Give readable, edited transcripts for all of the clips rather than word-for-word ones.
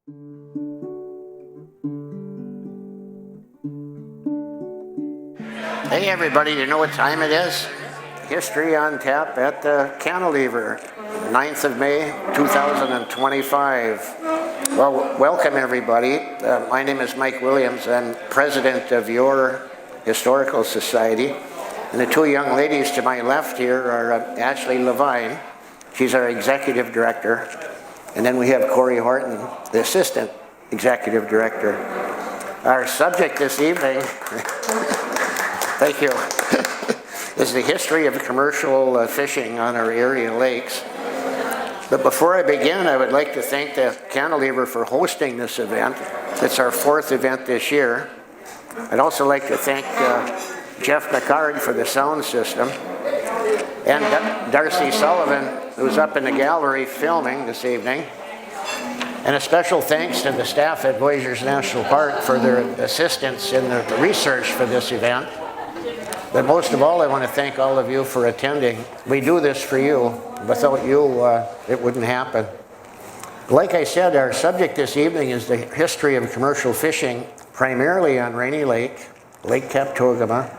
Hey everybody, do you know what time it is? History on tap at the Cantilever, 9th of May, 2025. Well, welcome everybody. My name is Mike Williams. I'm president of your Historical Society. And the two young ladies to my left here are Ashley Levine. She's our executive director. And then we have Corey Horton, the assistant executive director. Our subject this evening, thank you, is the history of commercial fishing on our area lakes. But before I begin, I would like to thank the Cantilever for hosting this event. It's our 4th event this year. I'd also like to thank Jeff Picard for the sound system, and Darcy Sullivan, who's up in the gallery filming this evening. And a special thanks to the staff at Voyageurs National Park for their assistance in the research for this event. But most of all, I want to thank all of you for attending. We do this for you. Without you, it wouldn't happen. Like I said, our subject this evening is the history of commercial fishing, primarily on Rainy Lake, Lake Kaptogama,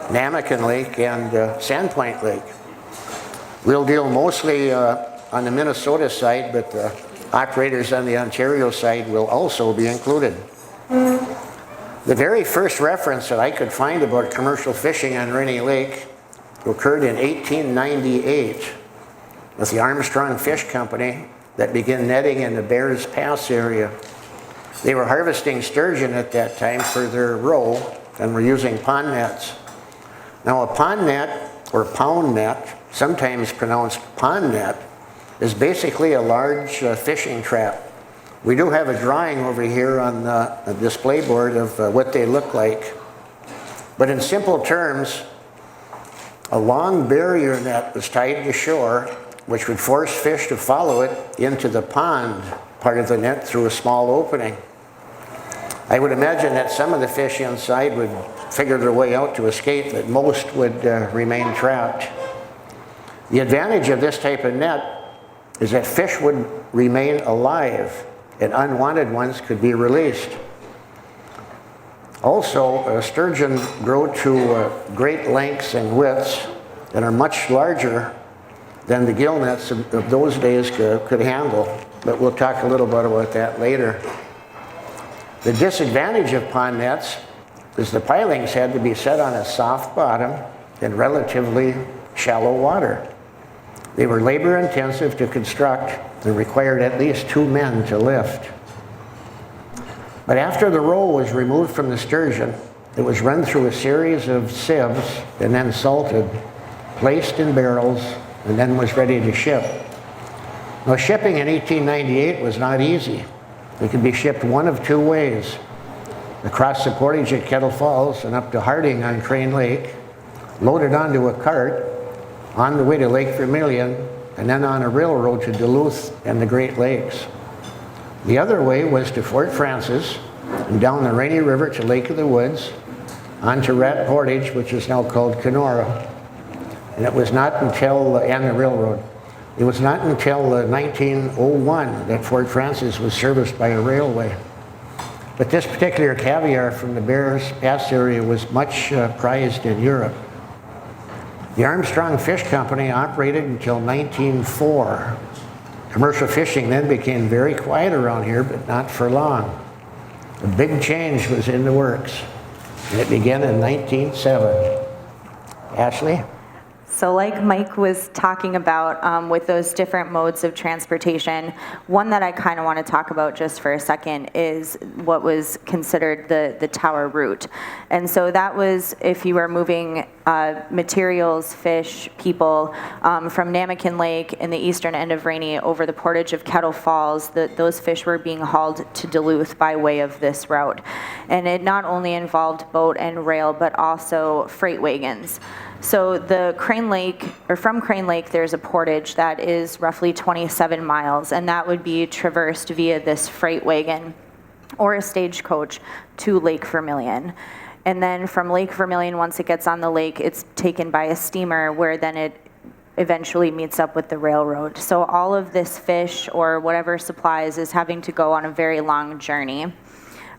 Namakan Lake, and Sandpoint Lake. We'll deal mostly on the Minnesota side, but operators on the Ontario side will also be included. The very first reference that I could find about commercial fishing on Rainy Lake occurred in 1898 with the Armstrong Fish Company that began netting in the Bears Pass area. They were harvesting sturgeon at that time for their roe and were using pond nets. Now a pond net, or pound net, sometimes pronounced pond net, is basically a large fishing trap. We do have a drawing over here on the display board of what they look like. But in simple terms, a long barrier net was tied to shore, which would force fish to follow it into the pond part of the net through a small opening. I would imagine that some of the fish inside would figure their way out to escape, but most would remain trapped. The advantage of this type of net is that fish would remain alive and unwanted ones could be released. Also, sturgeon grow to great lengths and widths and are much larger than the gill nets of those days could handle, but we'll talk a little bit about that later. The disadvantage of pond nets is the pilings had to be set on a soft bottom in relatively shallow water. They were labor intensive to construct and required at least 2 men to lift. But after the roe was removed from the sturgeon, it was run through a series of sieves and then salted, placed in barrels, and then was ready to ship. Now shipping in 1898 was not easy. It could be shipped one of 2 ways: across the portage at Kettle Falls and up to Harding on Crane Lake, loaded onto a cart on the way to Lake Vermilion, and then on a railroad to Duluth and the Great Lakes. The other way was to Fort Francis and down the Rainy River to Lake of the Woods, onto Rat Portage, which is now called Kenora. And it was not until, and the railroad, it was not until 1901 that Fort Francis was serviced by a railway. But this particular caviar from the Bears Pass area was much prized in Europe. The Armstrong Fish Company operated until 1904. Commercial fishing then became very quiet around here, but not for long. A big change was in the works, and it began in 1907. Ashley? So like Mike was talking about with those different modes of transportation, one that I kind of want to talk about just for a second is what was considered the tower route. And so that was if you were moving materials, fish, people from Namakan Lake in the eastern end of Rainy over the portage of Kettle Falls, those fish were being hauled to Duluth by way of this route. And it not only involved boat and rail, but also freight wagons. So the Crane Lake, or from Crane Lake, there's a portage that is roughly 27 miles, and that would be traversed via this freight wagon or a stagecoach to Lake Vermilion. And then from Lake Vermilion, once it gets on the lake, it's taken by a steamer where then it eventually meets up with the railroad. So all of this fish or whatever supplies is having to go on a very long journey.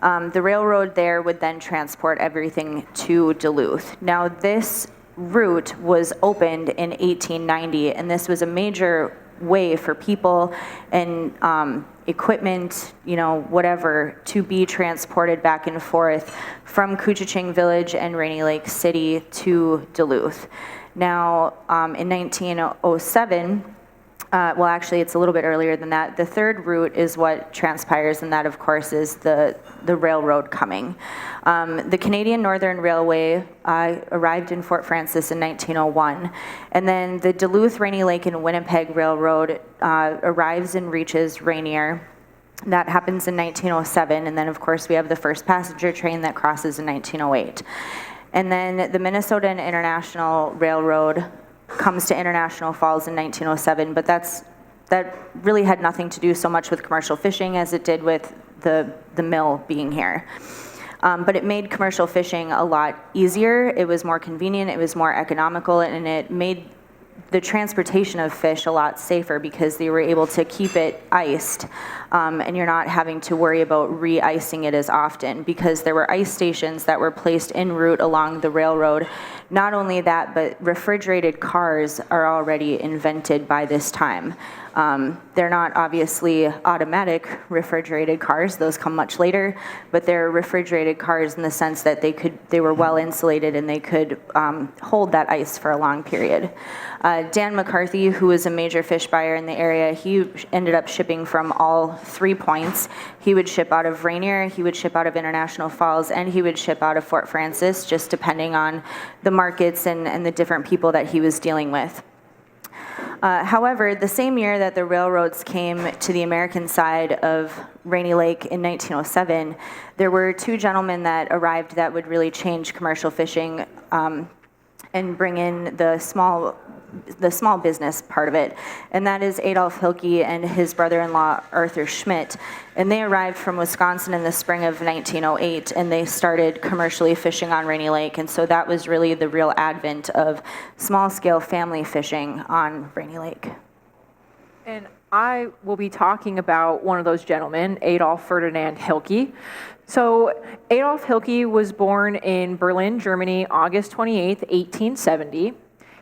The railroad there would then transport everything to Duluth. Now this route was opened in 1890, and this was a major way for people and equipment, whatever, to be transported back and forth from Koochiching Village and Rainy Lake City to Duluth. Now, in 1907, well, actually, it's a little bit earlier than that. The third route is what transpires, and that, of course, is the railroad coming. The Canadian Northern Railway arrived in Fort Francis in 1901, and then the Duluth, Rainy Lake, and Winnipeg Railroad arrives and reaches Rainier. That happens in 1907, and then, of course, we have the first passenger train that crosses in 1908. And then the Minnesota and International Railroad comes to International Falls in 1907, but that really had nothing to do so much with commercial fishing as it did with the mill being here. But it made commercial fishing a lot easier. It was more convenient, it was more economical, and it made the transportation of fish a lot safer because they were able to keep it iced, and you're not having to worry about re-icing it as often because there were ice stations that were placed en route along the railroad. Not only that, but refrigerated cars are already invented by this time. They're not obviously automatic refrigerated cars, those come much later, but they're refrigerated cars in the sense that they were well insulated and they could hold that ice for a long period. Dan McCarthy, who was a major fish buyer in the area, he ended up shipping from all 3 points. He would ship out of Rainier, he would ship out of International Falls, and he would ship out of Fort Francis, just depending on the markets and the different people that he was dealing with. However, the same year that the railroads came to the American side of Rainy Lake in 1907, there were 2 gentlemen that arrived that would really change commercial fishing and bring in the small business part of it, and that is Adolph Hilke and his brother-in-law Arthur Schmidt. And they arrived from Wisconsin in the spring of 1908, and they started commercially fishing on Rainy Lake, and so that was really the real advent of small-scale family fishing on Rainy Lake. And I will be talking about one of those gentlemen, Adolf Ferdinand Hilke. So Adolf Hilke was born in Berlin, Germany, August 28th, 1870.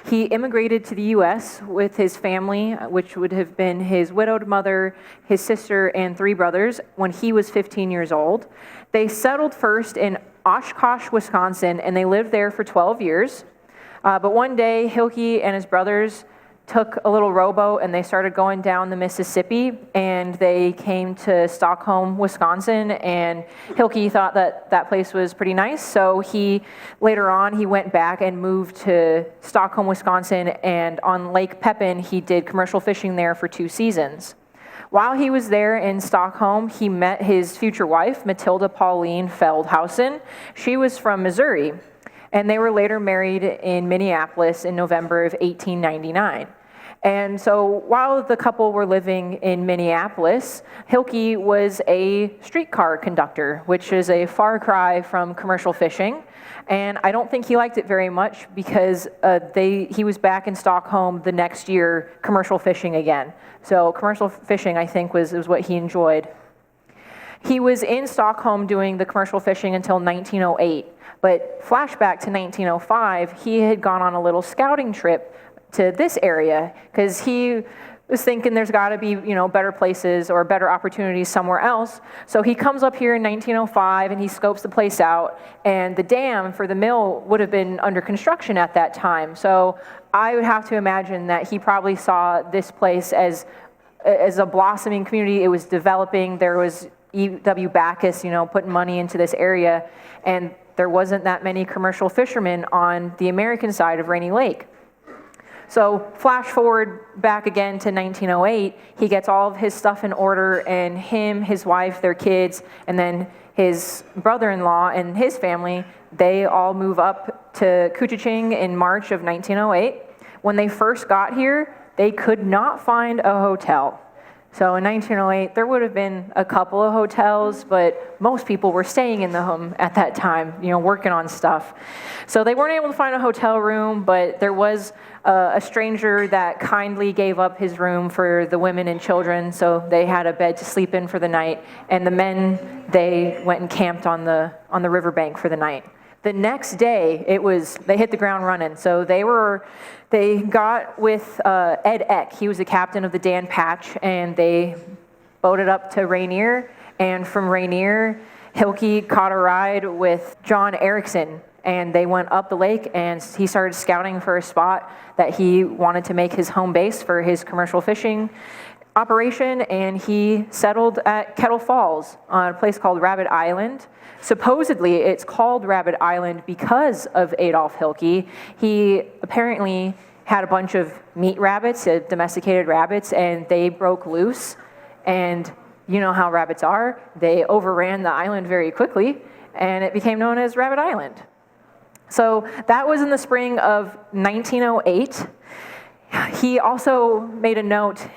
He immigrated to the U.S. with his family, which would have been his widowed mother, his sister, and 3 brothers, when he was 15 years old. They settled first in Oshkosh, Wisconsin, and they lived there for 12 years. But one day, Hilke and his brothers took a little rowboat and they started going down the Mississippi, and they came to Stockholm, Wisconsin, and Hilke thought that that place was pretty nice, so later on he went back and moved to Stockholm, Wisconsin, and on Lake Pepin he did commercial fishing there for 2 seasons. While he was there in Stockholm, he met his future wife, Matilda Pauline Feldhausen. She was from Missouri, and they were later married in Minneapolis in November of 1899. And so while the couple were living in Minneapolis, Hilke was a streetcar conductor, which is a far cry from commercial fishing. And I don't think he liked it very much because he was back in Stockholm the next year commercial fishing again. So commercial fishing, I think, was what he enjoyed. He was in Stockholm doing the commercial fishing until 1908. But flashback to 1905, he had gone on a little scouting trip to this area because he was thinking there's got to be, better places or better opportunities somewhere else. So he comes up here in 1905 and he scopes the place out, and the dam for the mill would have been under construction at that time. So I would have to imagine that he probably saw this place as a blossoming community. It was developing. There was E.W. Backus, putting money into this area, and there wasn't that many commercial fishermen on the American side of Rainy Lake. So flash forward back again to 1908, he gets all of his stuff in order, and him, his wife, their kids, and then his brother-in-law and his family, they all move up to Koochiching in March of 1908. When they first got here, they could not find a hotel. So in 1908, there would have been a couple of hotels, but most people were staying in the home at that time, working on stuff. So they weren't able to find a hotel room, but there was a stranger that kindly gave up his room for the women and children, so they had a bed to sleep in for the night. And the men, they went and camped on the riverbank for the night. The next day, they hit the ground running. So they got with Ed Eck. He was the captain of the Dan Patch, and they boated up to Rainier. And from Rainier, Hilke caught a ride with John Erickson, and they went up the lake, and he started scouting for a spot that he wanted to make his home base for his commercial fishing operation, and he settled at Kettle Falls on a place called Rabbit Island. Supposedly, it's called Rabbit Island because of Adolf Hilke. He apparently had a bunch of meat rabbits, domesticated rabbits, and they broke loose. And you know how rabbits are. They overran the island very quickly, and it became known as Rabbit Island. So that was in the spring of 1908. He also made a note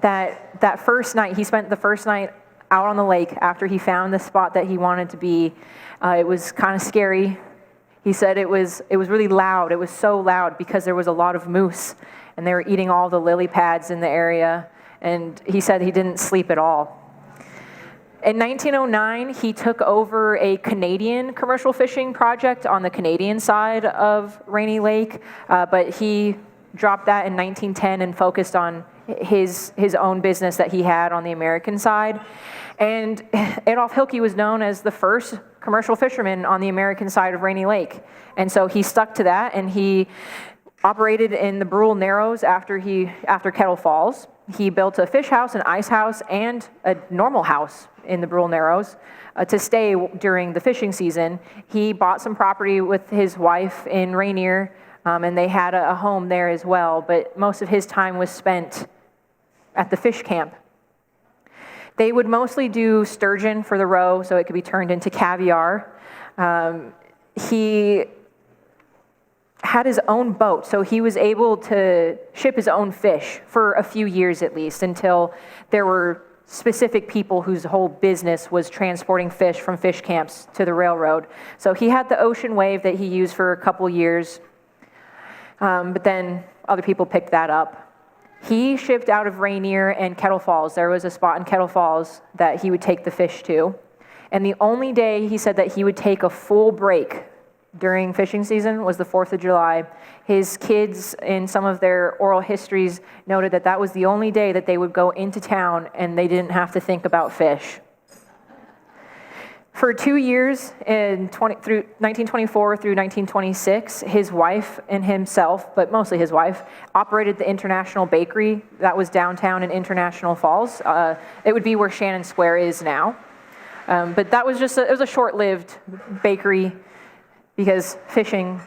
that first night, he spent the first night out on the lake after he found the spot that he wanted to be. It was kind of scary. He said it was really loud. It was so loud because there was a lot of moose, and they were eating all the lily pads in the area, and he said he didn't sleep at all. In 1909, he took over a Canadian commercial fishing project on the Canadian side of Rainy Lake, but he dropped that in 1910 and focused on his own business that he had on the American side. And Adolf Hilke was known as the first commercial fisherman on the American side of Rainy Lake. And so he stuck to that, and he operated in the Brule Narrows after Kettle Falls. He built a fish house, an ice house, and a normal house in the Brule Narrows to stay during the fishing season. He bought some property with his wife in Rainier, and they had a home there as well, but most of his time was spent at the fish camp. They would mostly do sturgeon for the roe, so it could be turned into caviar. He had his own boat, so he was able to ship his own fish for a few years at least, until there were specific people whose whole business was transporting fish from fish camps to the railroad. So he had the ocean wave that he used for a couple years, but then other people picked that up. He shipped out of Rainier and Kettle Falls. There was a spot in Kettle Falls that he would take the fish to. And the only day he said that he would take a full break during fishing season was the 4th of July. His kids, in some of their oral histories, noted that that was the only day that they would go into town and they didn't have to think about fish. For 2 years, through 1924 through 1926, his wife and himself, but mostly his wife, operated the International Bakery that was downtown in International Falls. It would be where Shannon Square is now. But that was it was a short-lived bakery because fishing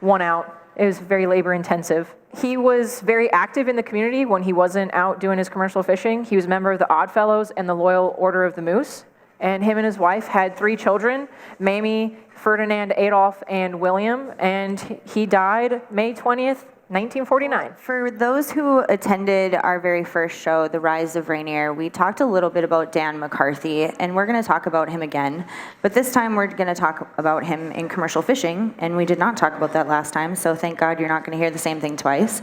won out. It was very labor-intensive. He was very active in the community when he wasn't out doing his commercial fishing. He was a member of the Odd Fellows and the Loyal Order of the Moose. And him and his wife had 3 children, Mamie, Ferdinand, Adolf, and William, and he died May 20th, 1949. For those who attended our very first show, The Rise of Rainier, we talked a little bit about Dan McCarthy, and we're going to talk about him again. But this time we're going to talk about him in commercial fishing, and we did not talk about that last time, so thank God you're not going to hear the same thing twice.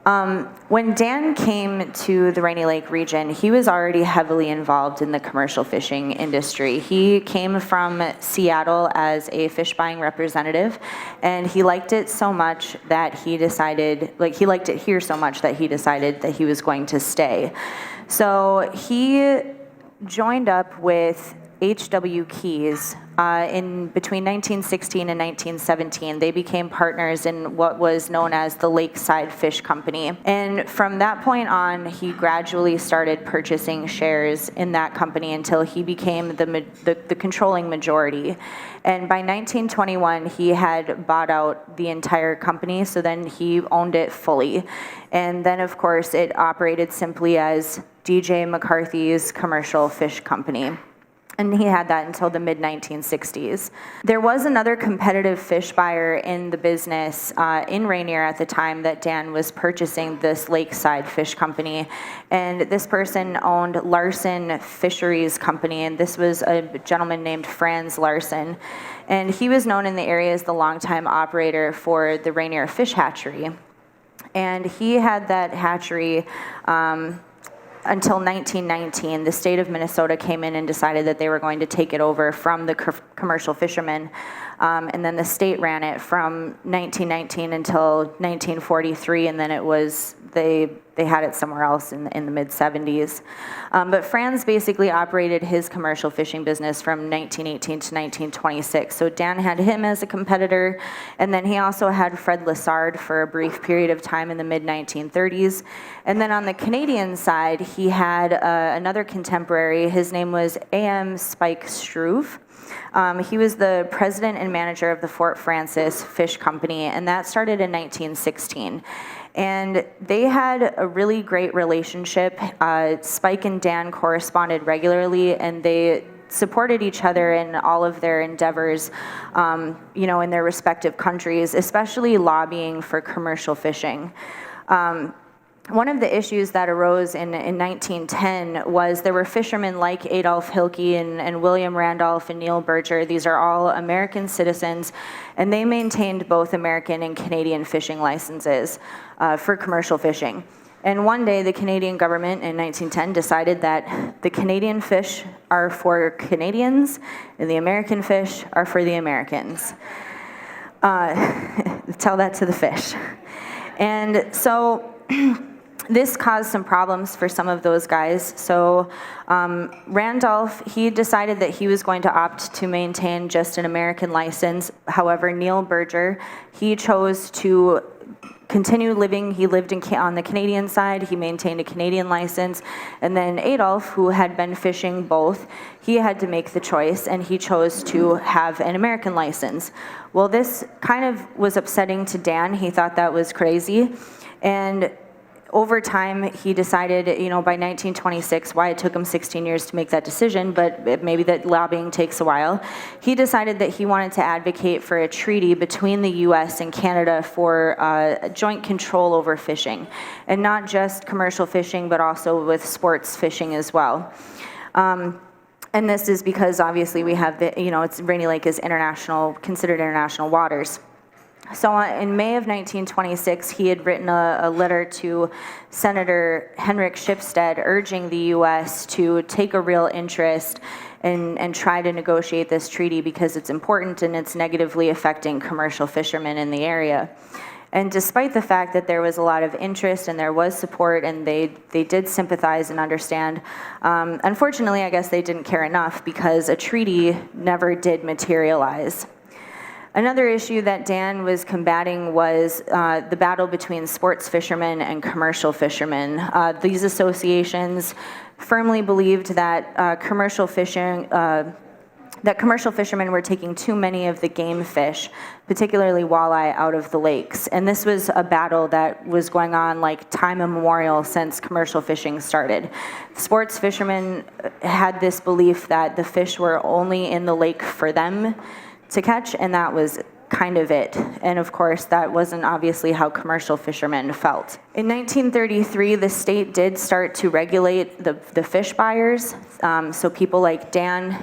When Dan came to the Rainy Lake region, he was already heavily involved in the commercial fishing industry. He came from Seattle as a fish buying representative, and he liked it so much that he decided, he liked it here so much that he decided that he was going to stay. So he joined up with H.W. Keyes in between 1916 and 1917. They became partners in what was known as the Lakeside Fish Company. And from that point on, he gradually started purchasing shares in that company until he became the controlling majority. And by 1921, he had bought out the entire company, so then he owned it fully. And then, of course, it operated simply as DJ McCarthy's Commercial Fish Company. And he had that until the mid-1960s. There was another competitive fish buyer in the business in Rainier at the time that Dan was purchasing this Lakeside Fish Company. And this person owned Larson Fisheries Company, and this was a gentleman named Franz Larson. And he was known in the area as the longtime operator for the Rainier Fish Hatchery. And he had that hatchery until 1919. The state of Minnesota came in and decided that they were going to take it over from the commercial fishermen. And then the state ran it from 1919 until 1943, and then it was, they had it somewhere else in the mid-70s. But Franz basically operated his commercial fishing business from 1918 to 1926. So Dan had him as a competitor, and then he also had Fred Lessard for a brief period of time in the mid-1930s. And then on the Canadian side, he had another contemporary. His name was A.M. Spike Struve. He was the president and manager of the Fort Francis Fish Company, and that started in 1916. And they had a really great relationship. Spike and Dan corresponded regularly, and they supported each other in all of their endeavors, in their respective countries, especially lobbying for commercial fishing. One of the issues that arose in 1910 was there were fishermen like Adolf Hilke and William Randolph and Neil Berger. These are all American citizens, and they maintained both American and Canadian fishing licenses for commercial fishing. And one day, the Canadian government in 1910 decided that the Canadian fish are for Canadians and the American fish are for the Americans. Tell that to the fish. And so this caused some problems for some of those guys. So Randolph, he decided that he was going to opt to maintain just an American license. However, Neil Berger, he chose to continue living. He lived on the Canadian side. He maintained a Canadian license. And then Adolf, who had been fishing both, he had to make the choice, and he chose to have an American license. Well, this kind of was upsetting to Dan. He thought that was crazy. And over time, he decided, by 1926, why it took him 16 years to make that decision, but maybe that lobbying takes a while, he decided that he wanted to advocate for a treaty between the U.S. and Canada for joint control over fishing, and not just commercial fishing, but also with sports fishing as well. And this is because, obviously, we have Rainy Lake is considered international waters. So in May of 1926, he had written a letter to Senator Henrik Shipstead urging the U.S. to take a real interest and try to negotiate this treaty because it's important and it's negatively affecting commercial fishermen in the area. And despite the fact that there was a lot of interest and there was support and they did sympathize and understand, unfortunately, I guess they didn't care enough because a treaty never did materialize. Another issue that Dan was combating was the battle between sports fishermen and commercial fishermen. These associations firmly believed that commercial fishermen were taking too many of the game fish, particularly walleye, out of the lakes. And this was a battle that was going on like time immemorial since commercial fishing started. Sports fishermen had this belief that the fish were only in the lake for them to catch, and that was kind of it. And of course, that wasn't obviously how commercial fishermen felt. In 1933, the state did start to regulate the fish buyers. So people like Dan,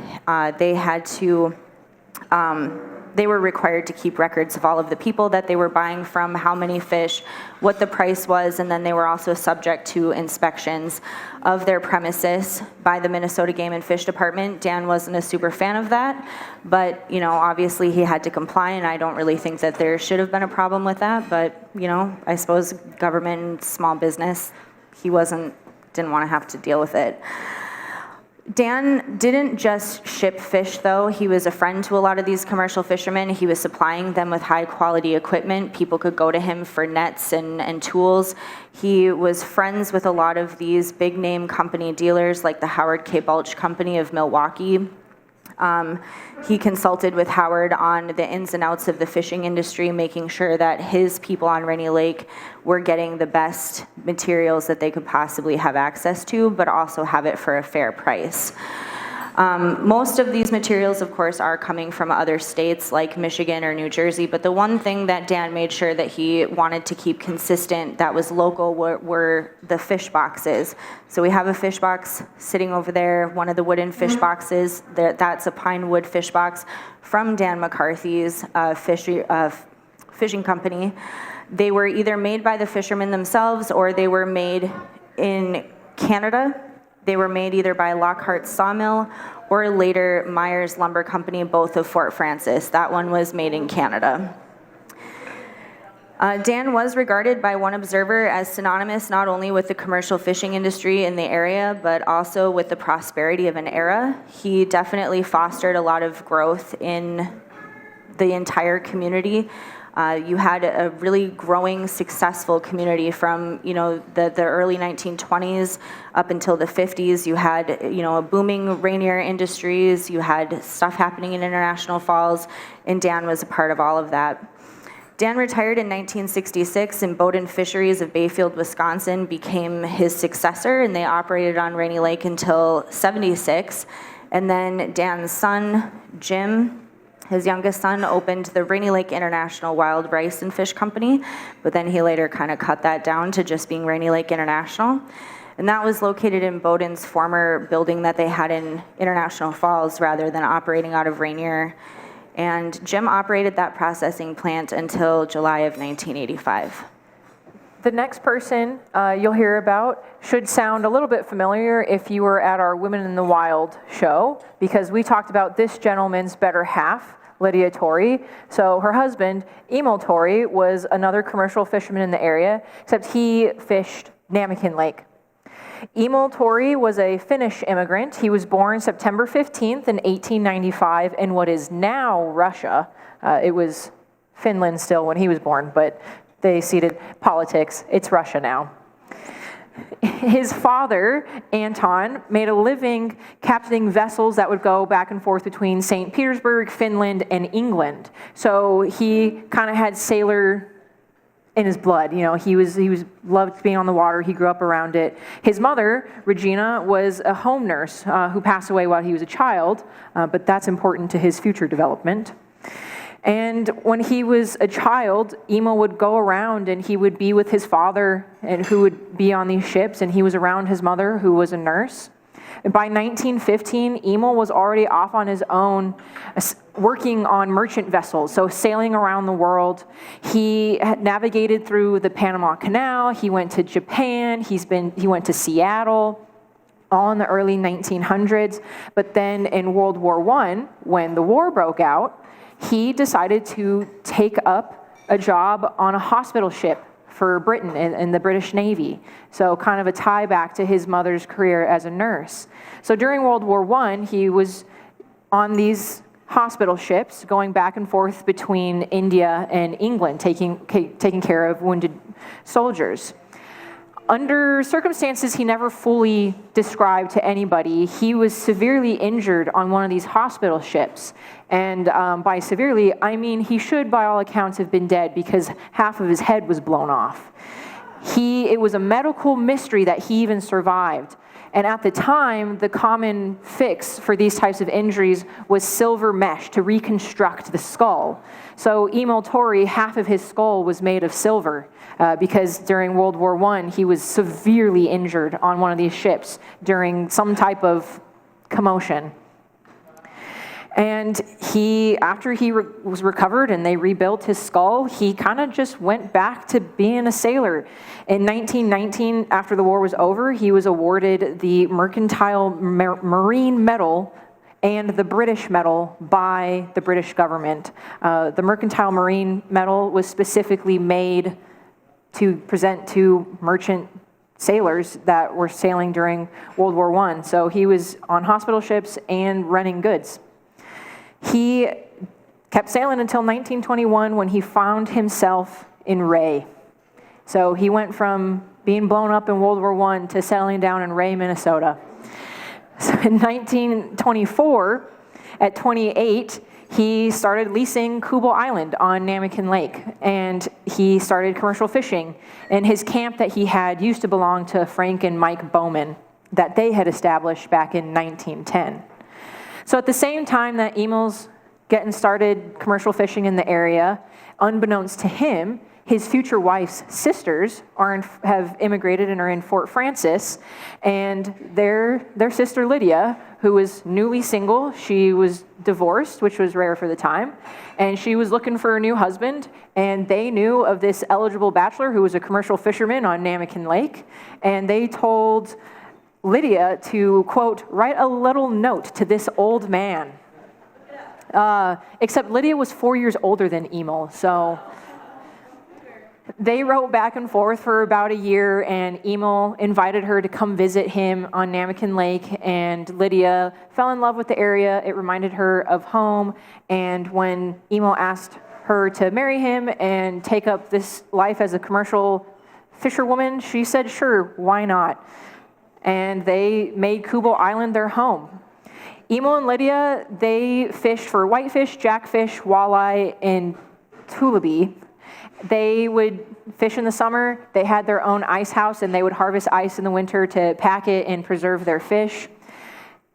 they were required to keep records of all of the people that they were buying from, how many fish, what the price was, and then they were also subject to inspections of their premises by the Minnesota Game and Fish Department. Dan wasn't a super fan of that, but obviously he had to comply, and I don't really think that there should have been a problem with that, but I suppose government and small business, he didn't want to have to deal with it. Dan didn't just ship fish, though. He was a friend to a lot of these commercial fishermen. He was supplying them with high-quality equipment. People could go to him for nets and tools. He was friends with a lot of these big-name company dealers, like the Howard K. Balch Company of Milwaukee. He consulted with Howard on the ins and outs of the fishing industry, making sure that his people on Rainy Lake were getting the best materials that they could possibly have access to, but also have it for a fair price. Most of these materials, of course, are coming from other states like Michigan or New Jersey, but the one thing that Dan made sure that he wanted to keep consistent that was local were the fish boxes. So we have a fish box sitting over there, one of the wooden fish boxes. That's a pine wood fish box from Dan McCarthy's fishing company. They were either made by the fishermen themselves or they were made in Canada. They were made either by Lockhart Sawmill or later Myers Lumber Company, both of Fort Francis. That one was made in Canada. Dan was regarded by one observer as synonymous not only with the commercial fishing industry in the area, but also with the prosperity of an era. He definitely fostered a lot of growth in the entire community. You had a really growing, successful community from, the early 1920s up until the 50s. You had, a booming Rainier Industries. You had stuff happening in International Falls, and Dan was a part of all of that. Dan retired in 1966, and Bowdoin Fisheries of Bayfield, Wisconsin became his successor, and they operated on Rainy Lake until '76. And then Dan's son, Jim, his youngest son, opened the Rainy Lake International Wild Rice and Fish Company, but then he later kind of cut that down to just being Rainy Lake International. And that was located in Bowdoin's former building that they had in International Falls rather than operating out of Rainier. And Jim operated that processing plant until July of 1985. The next person you'll hear about should sound a little bit familiar if you were at our Women in the Wild show, because we talked about this gentleman's better half, Lydia Torrey. So her husband, Emil Torrey, was another commercial fisherman in the area, except he fished Namakan Lake. Emil Torrey was a Finnish immigrant. He was born September 15th in 1895 in what is now Russia. It was Finland still when he was born, but they ceded politics. It's Russia now. His father, Anton, made a living captaining vessels that would go back and forth between St. Petersburg, Finland, and England. So he kind of had sailor in his blood. He loved being on the water. He grew up around it. His mother, Regina, was a home nurse who passed away while he was a child, but that's important to his future development. And when he was a child, Emil would go around and he would be with his father and who would be on these ships, and he was around his mother who was a nurse. And by 1915, Emil was already off on his own, working on merchant vessels, so sailing around the world. He had navigated through the Panama Canal. He went to Japan. He went to Seattle, all in the early 1900s. But then in World War I, when the war broke out, he decided to take up a job on a hospital ship for Britain in the British Navy. So kind of a tie back to his mother's career as a nurse. So during World War I, he was on these hospital ships going back and forth between India and England, taking care of wounded soldiers. Under circumstances he never fully described to anybody, he was severely injured on one of these hospital ships. And by severely, I mean he should, by all accounts, have been dead because half of his head was blown off. It was a medical mystery that he even survived. And at the time, the common fix for these types of injuries was silver mesh to reconstruct the skull. So Emil Torrey, half of his skull was made of silver because during World War I, he was severely injured on one of these ships during some type of commotion. And after he was recovered and they rebuilt his skull, he kind of just went back to being a sailor. In 1919, after the war was over, he was awarded the Mercantile Marine Medal and the British Medal by the British government. The Mercantile Marine Medal was specifically made to present to merchant sailors that were sailing during World War I. So he was on hospital ships and running goods. He kept sailing until 1921 when he found himself in Ray. So he went from being blown up in World War I to settling down in Ray, Minnesota. So in 1924, at 28, he started leasing Kubel Island on Namakan Lake, and he started commercial fishing. And his camp that he had used to belong to Frank and Mike Bowman that they had established back in 1910. So at the same time that Emil's getting started commercial fishing in the area, unbeknownst to him, his future wife's sisters have immigrated and are in Fort Francis, and their sister Lydia, who was newly single, she was divorced, which was rare for the time, and she was looking for a new husband, and they knew of this eligible bachelor who was a commercial fisherman on Namakan Lake, and they told Lydia to, quote, write a little note to this old man. Except Lydia was 4 years older than Emil, so they wrote back and forth for about a year, and Emil invited her to come visit him on Namakan Lake, and Lydia fell in love with the area. It reminded her of home, and when Emil asked her to marry him and take up this life as a commercial fisherwoman, she said, sure, why not? And they made Kubo Island their home. Emil and Lydia, they fished for whitefish, jackfish, walleye, and tulabi. They would fish in the summer. They had their own ice house, and they would harvest ice in the winter to pack it and preserve their fish.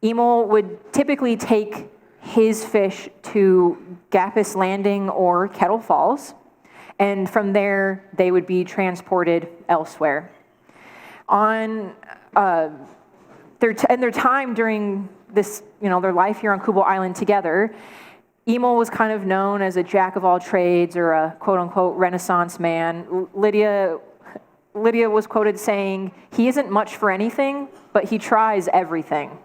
Emil would typically take his fish to Gapis Landing or Kettle Falls, and from there they would be transported elsewhere. On their time during this, their life here on Kubo Island together, Emil was kind of known as a jack of all trades or a quote-unquote Renaissance man. Lydia was quoted saying, he isn't much for anything, but he tries everything.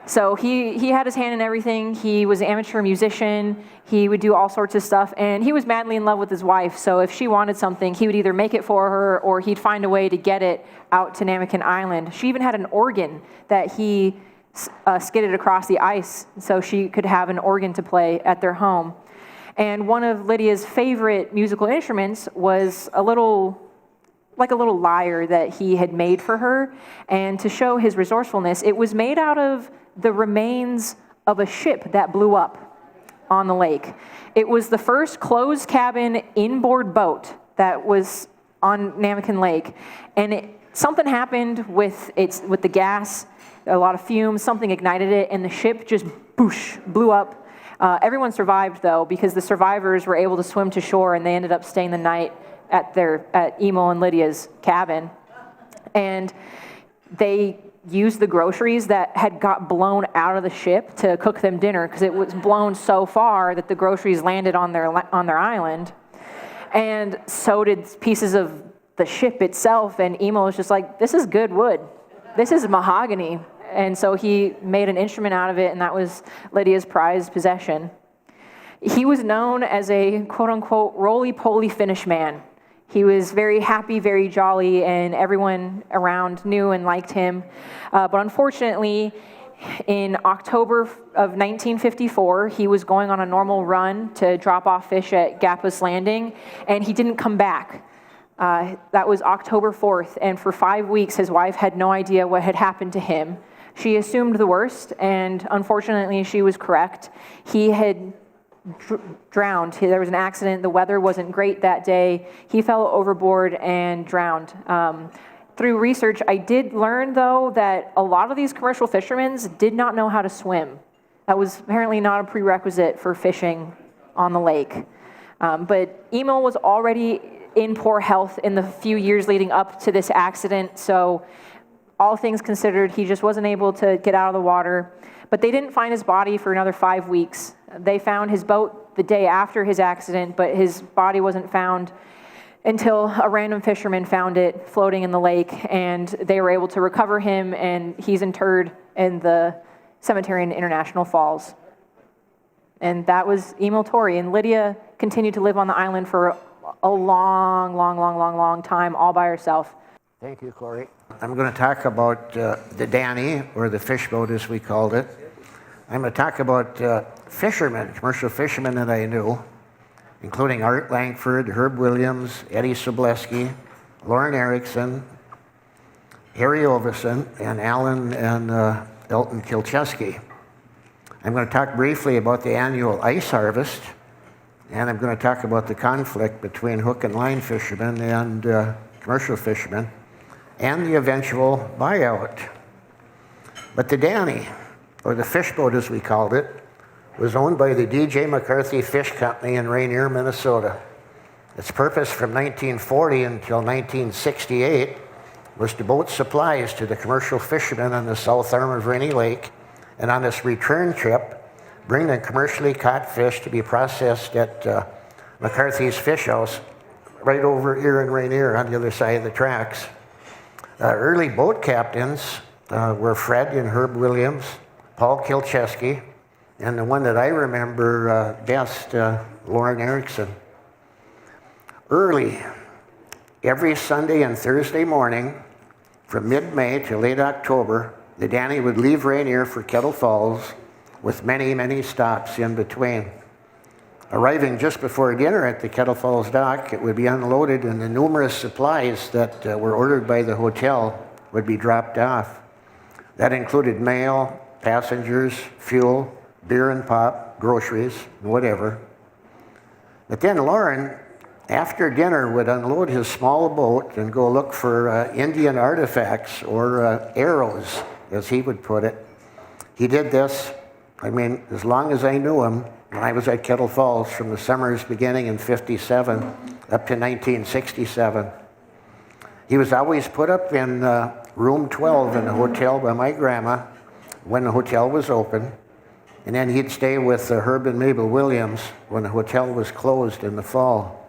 So he had his hand in everything. He was an amateur musician. He would do all sorts of stuff, and he was madly in love with his wife. So if she wanted something, he would either make it for her or he'd find a way to get it out to Namakan Island. She even had an organ that he skidded across the ice so she could have an organ to play at their home. And one of Lydia's favorite musical instruments was a little lyre that he had made for her. And to show his resourcefulness, it was made out of the remains of a ship that blew up on the lake. It was the first closed cabin inboard boat that was on Namakan Lake. And something happened with the gas, a lot of fumes, something ignited it, and the ship just blew up. Everyone survived, though, because the survivors were able to swim to shore, and they ended up staying the night at Emil and Lydia's cabin. And they used the groceries that had got blown out of the ship to cook them dinner, because it was blown so far that the groceries landed on their island. And so did pieces of the ship itself, and Emil was just like, this is good wood. This is mahogany. And so he made an instrument out of it, and that was Lydia's prized possession. He was known as a quote-unquote roly-poly Finnish man. He was very happy, very jolly, and everyone around knew and liked him. But unfortunately, in October of 1954, he was going on a normal run to drop off fish at Gapis Landing, and he didn't come back. That was October 4th, and for 5 weeks, his wife had no idea what had happened to him. She assumed the worst, and unfortunately, she was correct. He had drowned. There was an accident. The weather wasn't great that day. He fell overboard and drowned. Through research, I did learn, though, that a lot of these commercial fishermen did not know how to swim. That was apparently not a prerequisite for fishing on the lake. But Emil was already in poor health in the few years leading up to this accident, so all things considered, he just wasn't able to get out of the water. But they didn't find his body for another 5 weeks. They found his boat the day after his accident, but his body wasn't found until a random fisherman found it floating in the lake, and they were able to recover him, and he's interred in the cemetery in International Falls. And that was Emil Torrey, and Lydia continued to live on the island for a long time all by herself. Thank you, Corey. I'm going to talk about the Danny, or the fish boat as we called it. I'm going to talk about fishermen, commercial fishermen that I knew, including Art Langford, Herb Williams, Eddie Sobleski, Lauren Erickson, Harry Ovison, and Alan and Elton Kilcheski. I'm going to talk briefly about the annual ice harvest, and I'm going to talk about the conflict between hook and line fishermen and commercial fishermen, and the eventual buyout. But the Danny, or the fish boat as we called it, was owned by the D.J. McCarthy Fish Company in Rainier, Minnesota. Its purpose from 1940 until 1968 was to boat supplies to the commercial fishermen on the south arm of Rainy Lake, and on its return trip, bring the commercially caught fish to be processed at McCarthy's Fish House, right over here in Rainier on the other side of the tracks. Early boat captains were Fred and Herb Williams, Paul Kilcheski, and the one that I remember best, Lauren Erickson. Early, every Sunday and Thursday morning, from mid-May to late October, the Danny would leave Rainier for Kettle Falls with many, many stops in between. Arriving just before dinner at the Kettle Falls dock, it would be unloaded and the numerous supplies that were ordered by the hotel would be dropped off. That included mail, passengers, fuel, beer and pop, groceries, whatever. But then Lauren, after dinner, would unload his small boat and go look for Indian artifacts or arrows, as he would put it. He did this, as long as I knew him, when I was at Kettle Falls, from the summers beginning in '57 up to 1967. He was always put up in room 12 in the hotel by my grandma when the hotel was open, and then he'd stay with Herb and Mabel Williams when the hotel was closed in the fall.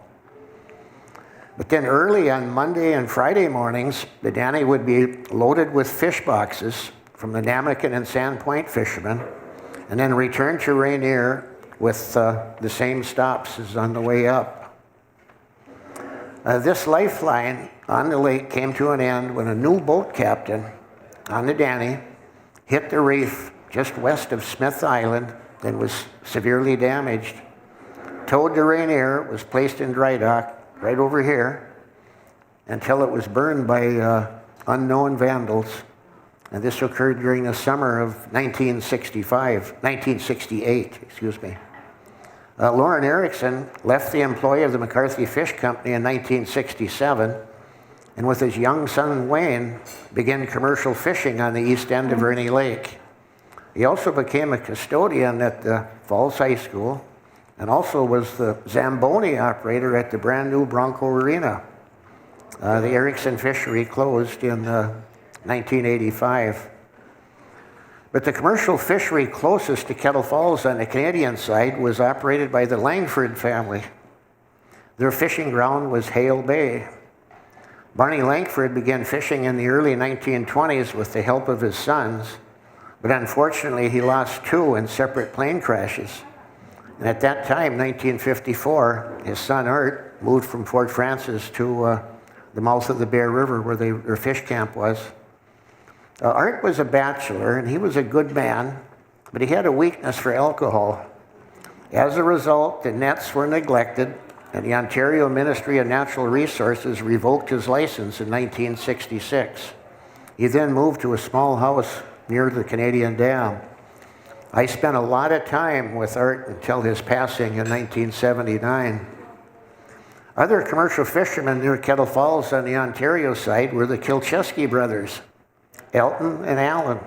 But then early on Monday and Friday mornings, the Danny would be loaded with fish boxes from the Namakan and Sandpoint fishermen, and then return to Rainier with the same stops as on the way up. This lifeline on the lake came to an end when a new boat captain on the Danny hit the reef just west of Smith Island and was severely damaged. Towed to Rainier, was placed in dry dock right over here until it was burned by unknown vandals. And this occurred during the summer of 1968, excuse me. Lauren Erickson left the employ of the McCarthy Fish Company in 1967, and with his young son Wayne, began commercial fishing on the east end of Rainy Lake. He also became a custodian at the Falls High School, and also was the Zamboni operator at the brand new Bronco Arena. The Erickson fishery closed in 1985. But the commercial fishery closest to Kettle Falls on the Canadian side was operated by the Langford family. Their fishing ground was Hale Bay. Barney Langford began fishing in the early 1920s with the help of his sons, but unfortunately he lost two in separate plane crashes. And at that time, 1954, his son Art moved from Fort Frances to the mouth of the Bear River where their fish camp was. Art was a bachelor and he was a good man, but he had a weakness for alcohol. As a result, the nets were neglected and the Ontario Ministry of Natural Resources revoked his license in 1966. He then moved to a small house near the Canadian Dam. I spent a lot of time with Art until his passing in 1979. Other commercial fishermen near Kettle Falls on the Ontario side were the Kilcheski brothers, Elton and Alan.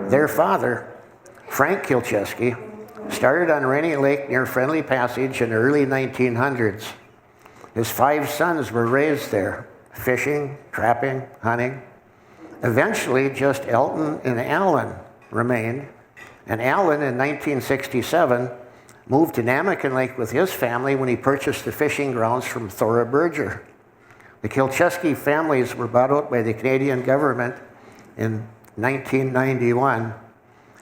Their father, Frank Kilcheski, started on Rainy Lake near Friendly Passage in the early 1900s. His 5 sons were raised there, fishing, trapping, hunting. Eventually, just Elton and Alan remained, and Alan in 1967 moved to Namakan Lake with his family when he purchased the fishing grounds from Thora Berger. The Kilcheski families were bought out by the Canadian government in 1991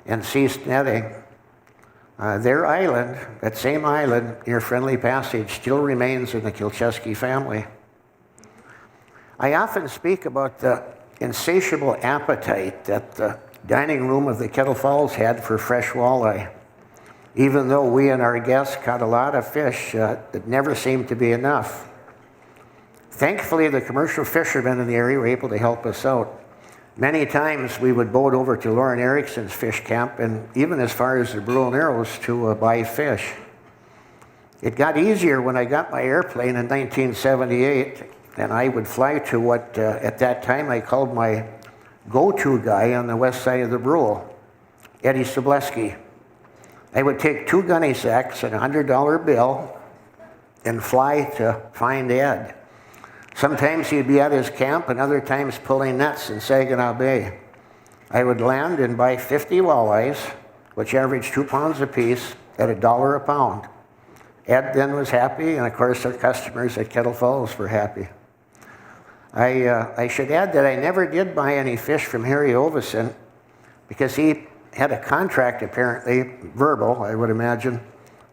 and ceased netting. Their island, that same island near Friendly Passage, still remains in the Kilcheski family. I often speak about the insatiable appetite that the dining room of the Kettle Falls had for fresh walleye. Even though we and our guests caught a lot of fish, it never seemed to be enough. Thankfully, the commercial fishermen in the area were able to help us out. Many times we would boat over to Lauren Erickson's fish camp and even as far as the Brule Narrows to buy fish. It got easier when I got my airplane in 1978 and I would fly to what at that time I called my go-to guy on the west side of the Brule, Eddie Sobleski. I would take 2 gunny sacks and a $100 bill and fly to find Ed. Sometimes he'd be at his camp and other times pulling nets in Saginaw Bay. I would land and buy 50 walleyes, which averaged 2 pounds apiece, at $1 a pound. Ed then was happy, and of course our customers at Kettle Falls were happy. I should add that I never did buy any fish from Harry Ovison because he had a contract, apparently, verbal, I would imagine,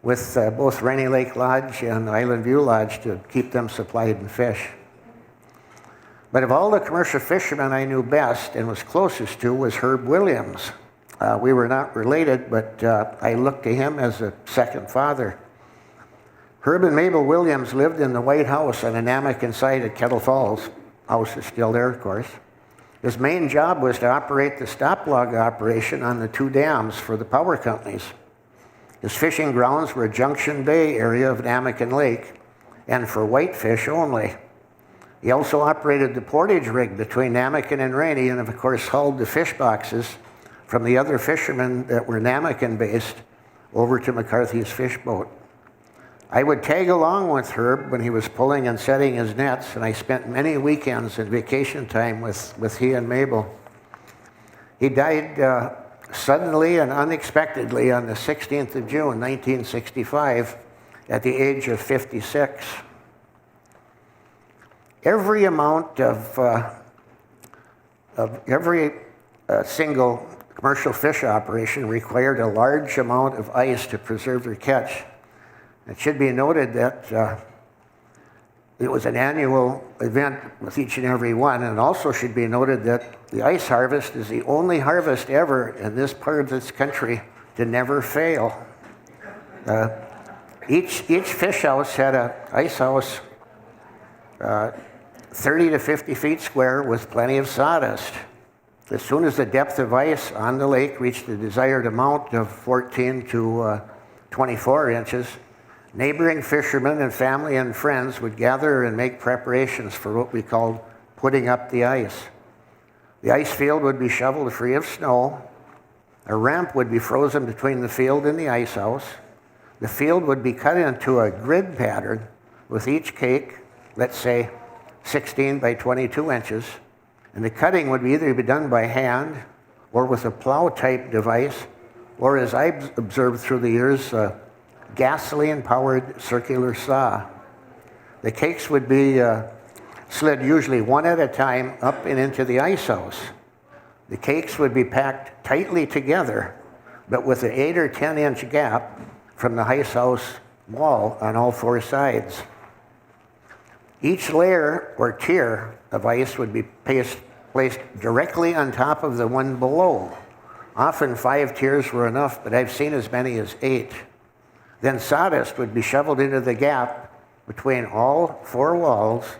with both Rainy Lake Lodge and Island View Lodge to keep them supplied in fish. But of all the commercial fishermen I knew best and was closest to was Herb Williams. We were not related, but I looked to him as a second father. Herb and Mabel Williams lived in the White House on Anamican site at Kettle Falls. House is still there, of course. His main job was to operate the stop log operation on the 2 dams for the power companies. His fishing grounds were Junction Bay area of Anamican Lake, and for whitefish only. He also operated the portage rig between Namakan and Rainy, and of course hauled the fish boxes from the other fishermen that were Namakan based over to McCarthy's fish boat. I would tag along with Herb when he was pulling and setting his nets, and I spent many weekends and vacation time with he and Mabel. He died suddenly and unexpectedly on the 16th of June, 1965, at the age of 56. Every amount of every single commercial fish operation required a large amount of ice to preserve their catch. It should be noted that it was an annual event with each and every one, and also should be noted that the ice harvest is the only harvest ever in this part of this country to never fail. Each fish house had an ice house 30 to 50 feet square with plenty of sawdust. As soon as the depth of ice on the lake reached the desired amount of 14 to 24 inches, neighboring fishermen and family and friends would gather and make preparations for what we called putting up the ice. The ice field would be shoveled free of snow. A ramp would be frozen between the field and the ice house. The field would be cut into a grid pattern with each cake, let's say 16 by 22 inches, and the cutting would either be done by hand or with a plow-type device, or as I've observed through the years, gasoline-powered circular saw. The cakes would be slid usually one at a time up and into the ice house. The cakes would be packed tightly together, but with an 8 or 10 inch gap from the ice house wall on all 4 sides. Each layer or tier of ice would be placed directly on top of the one below. Often 5 tiers were enough, but I've seen as many as 8. Then sawdust would be shoveled into the gap between all 4 walls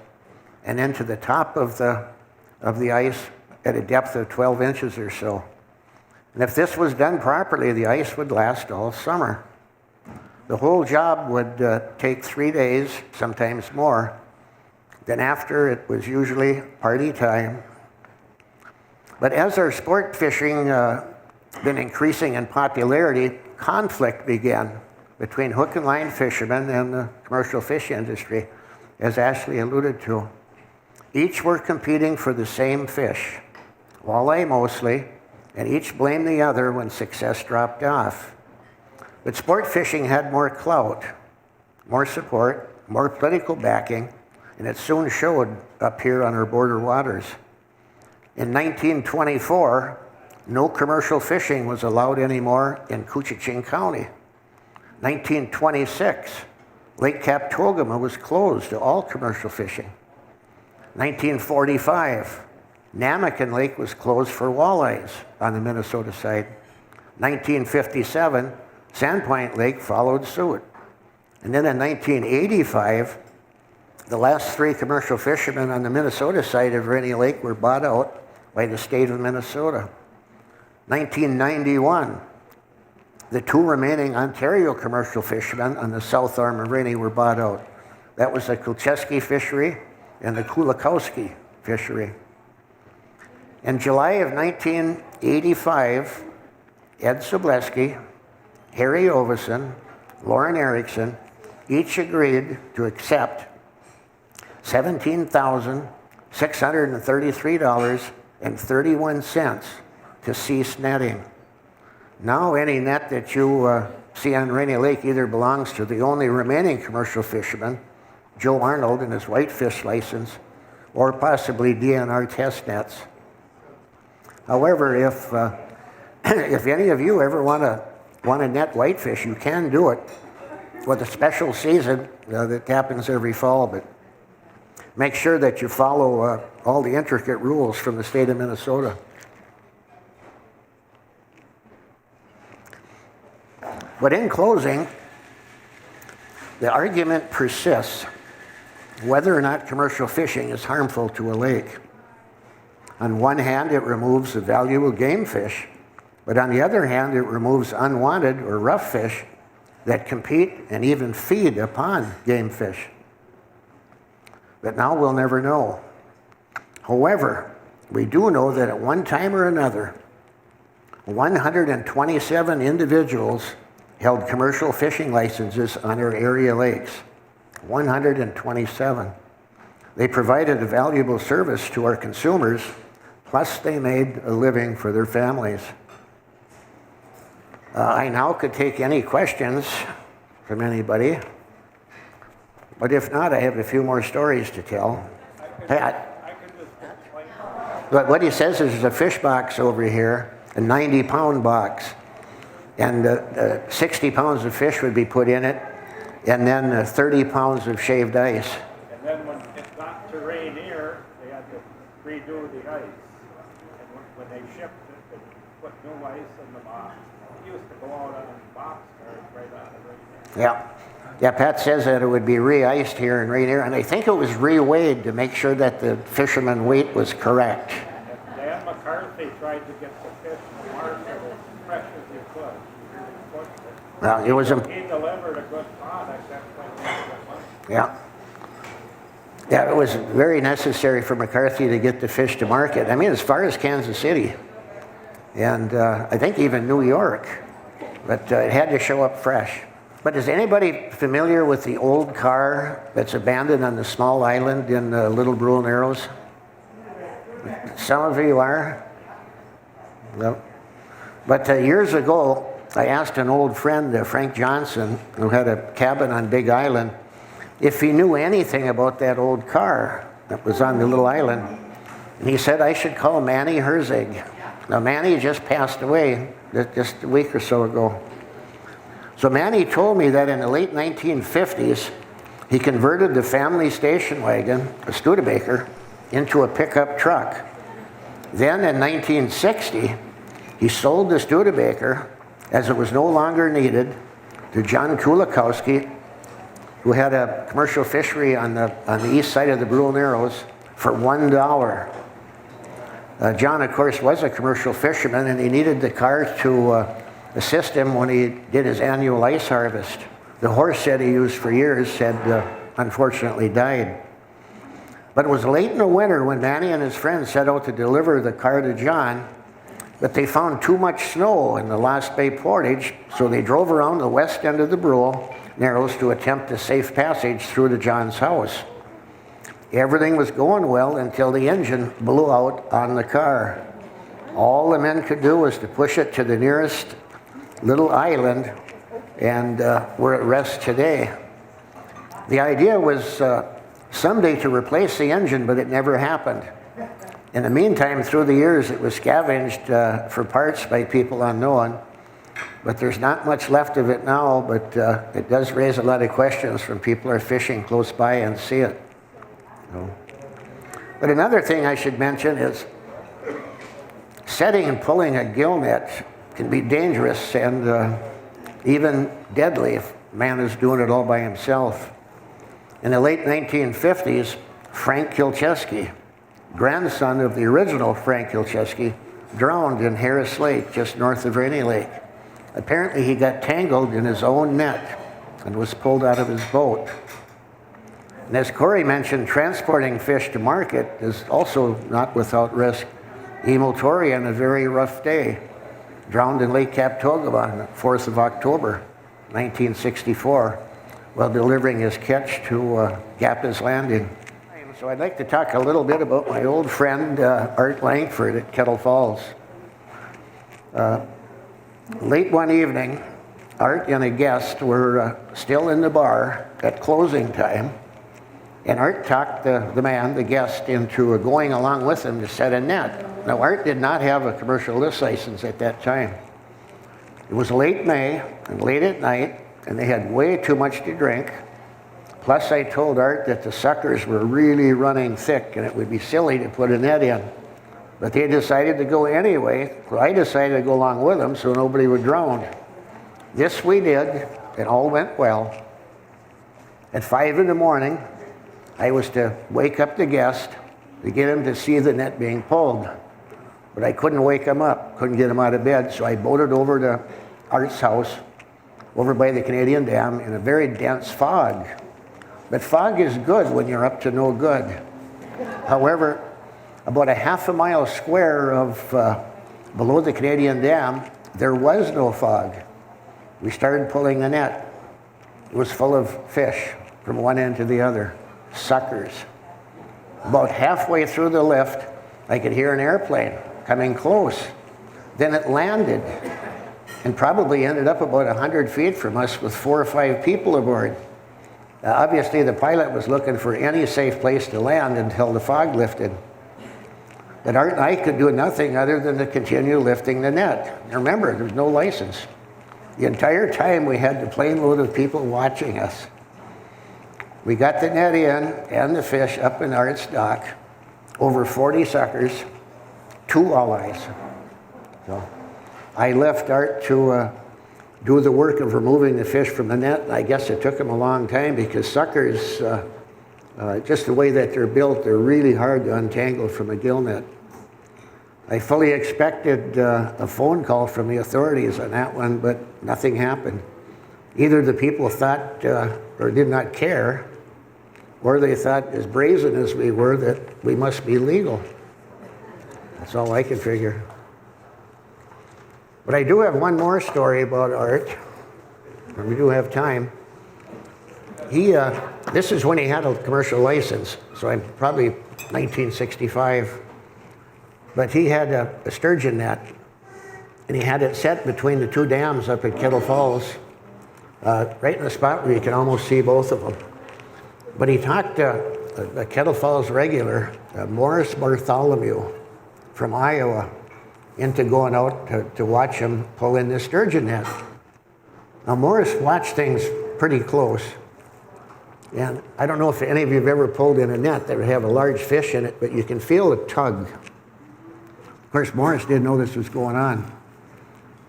and into the top of the ice at a depth of 12 inches or so. And if this was done properly, the ice would last all summer. The whole job would take 3 days, sometimes more. Then after, it was usually party time. But as our sport fishing been increasing in popularity, conflict began between hook and line fishermen and the commercial fish industry, as Ashley alluded to. Each were competing for the same fish, walleye mostly, and each blamed the other when success dropped off. But sport fishing had more clout, more support, more political backing, and it soon showed up here on our border waters. In 1924, no commercial fishing was allowed anymore in Koochiching County. 1926, Lake Kaptogama was closed to all commercial fishing. 1945, Namakan Lake was closed for walleyes on the Minnesota side. 1957, Sandpoint Lake followed suit. And then in 1985, the last 3 commercial fishermen on the Minnesota side of Rainy Lake were bought out by the state of Minnesota. 1991, the 2 remaining Ontario commercial fishermen on the south arm of Rainy were bought out. That was the Kulcheski fishery and the Kulikowski fishery. In July of 1985, Ed Sobleski, Harry Ovison, Lauren Erickson, each agreed to accept $17,633.31 to cease netting. Now any net that you see on Rainy Lake either belongs to the only remaining commercial fisherman, Joe Arnold and his whitefish license, or possibly DNR test nets. However, if any of you ever want to net whitefish, you can do it with a special season that happens every fall, but make sure that you follow all the intricate rules from the state of Minnesota. But in closing, the argument persists whether or not commercial fishing is harmful to a lake. On one hand, it removes the valuable game fish, but on the other hand, it removes unwanted or rough fish that compete and even feed upon game fish. But now we'll never know. However, we do know that at one time or another, 127 individuals held commercial fishing licenses on our area lakes. 127. They provided a valuable service to our consumers, plus they made a living for their families. I now could take any questions from anybody, but if not, I have a few more stories to tell. Pat? But what he says is there's a fish box over here, a 90-pound box, and 60 pounds of fish would be put in it, and then 30 pounds of shaved ice. And then when it got to rain here, they had to redo the ice. And when they shipped it, they put new ice in the box. It used to go out on box cars right on the rain. Yeah. Yeah, Pat says that it would be re-iced here in Rainier, and I think it was re-weighed to make sure that the fisherman weight was correct. And Dan McCarthy tried to get the fish to market as fresh as he could. Well, it was He delivered a good product, that's why he made good money. Yeah. Yeah, it was very necessary for McCarthy to get the fish to market. I mean, as far as Kansas City, and I think even New York, but it had to show up fresh. But is anybody familiar with the old car that's abandoned on the small island in Little Brule Narrows? Some of you are? No. But years ago, I asked an old friend, Frank Johnson, who had a cabin on Big Island, if he knew anything about that old car that was on the little island. And he said I should call Manny Herzig. Now, Manny just passed away just a week or so ago. So Manny told me that in the late 1950s, he converted the family station wagon, a Studebaker, into a pickup truck. Then in 1960, he sold the Studebaker as it was no longer needed to John Kulikowski, who had a commercial fishery on the east side of the Brule Narrows, for $1. John, of course, was a commercial fisherman, and he needed the car to assist him when he did his annual ice harvest. The horse that he used for years had unfortunately died. But it was late in the winter when Manny and his friends set out to deliver the car to John, but they found too much snow in the Lost Bay Portage, so they drove around the west end of the Brule Narrows to attempt a safe passage through to John's house. Everything was going well until the engine blew out on the car. All the men could do was to push it to the nearest little island, and we're at rest today. The idea was someday to replace the engine, but it never happened. In the meantime, through the years, it was scavenged for parts by people unknown, but there's not much left of it now, but it does raise a lot of questions from people who are fishing close by and see it. So. But another thing I should mention is setting and pulling a gill net can be dangerous and even deadly if man is doing it all by himself. In the late 1950s, Frank Kilcheski, grandson of the original Frank Kilcheski, drowned in Harris Lake, just north of Rainy Lake. Apparently he got tangled in his own net and was pulled out of his boat. And as Corey mentioned, transporting fish to market is also not without risk. He motori on a very rough day. drowned in Lake Captoga on the 4th of October, 1964, while delivering his catch to Gapa's Landing. So I'd like to talk a little bit about my old friend Art Langford at Kettle Falls. Late one evening, Art and a guest were still in the bar at closing time, and Art talked the guest, into going along with him to set a net. Now, Art did not have a commercial lift license at that time. It was late May and late at night, and they had way too much to drink. Plus, I told Art that the suckers were really running thick, and it would be silly to put a net in. But they decided to go anyway, so I decided to go along with them so nobody would drown. This we did, and all went well. At 5 in the morning, I was to wake up the guest to get him to see the net being pulled. But I couldn't wake him up, couldn't get him out of bed, so I boated over to Art's house, over by the Canadian Dam, in a very dense fog. But fog is good when you're up to no good. However, about a half a mile square of below the Canadian Dam, there was no fog. We started pulling the net. It was full of fish from one end to the other, suckers. About halfway through the lift, I could hear an airplane coming close. Then it landed and probably ended up about 100 feet from us with 4 or 5 people aboard. Obviously, the pilot was looking for any safe place to land until the fog lifted. But Art and I could do nothing other than to continue lifting the net. Remember, there's no license. The entire time we had the plane load of people watching us. We got the net in and the fish up in Art's dock, over 40 suckers, 2 walleyes. So I left Art to do the work of removing the fish from the net. I guess it took him a long time because suckers, just the way that they're built, they're really hard to untangle from a gill net. I fully expected a phone call from the authorities on that one, but nothing happened. Either the people thought or did not care, or they thought, as brazen as we were, that we must be legal. That's all I could figure. But I do have one more story about Art, and we do have time. This is when he had a commercial license, so I'm probably 1965. But he had a sturgeon net, and he had it set between the 2 dams up at Kettle Falls, right in the spot where you can almost see both of them. But he talked a Kettle Falls regular, Morris Bartholomew from Iowa, into going out to watch him pull in this sturgeon net. Now, Morris watched things pretty close. And I don't know if any of you have ever pulled in a net that would have a large fish in it, but you can feel a tug. Of course, Morris didn't know this was going on.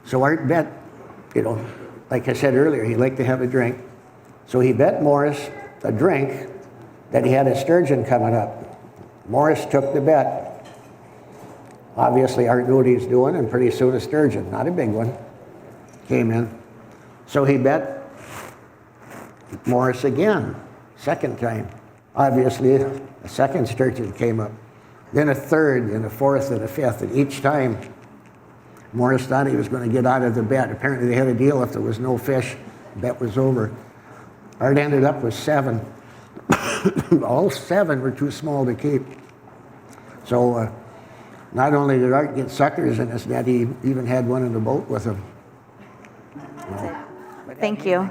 So Art bet, like I said earlier, he liked to have a drink. So he bet Morris a drink that he had a sturgeon coming up. Morris took the bet. Obviously, Art knew what he was doing, and pretty soon a sturgeon, not a big one, came in. So he bet Morris again, second time. Obviously, a second sturgeon came up. Then a third, and a fourth, and a fifth, and each time Morris thought he was going to get out of the bet. Apparently, they had a deal if there was no fish, the bet was over. Art ended up with 7. All 7 were too small to keep. So not only did Art get suckers in his net, he even had one in the boat with him. Thank you.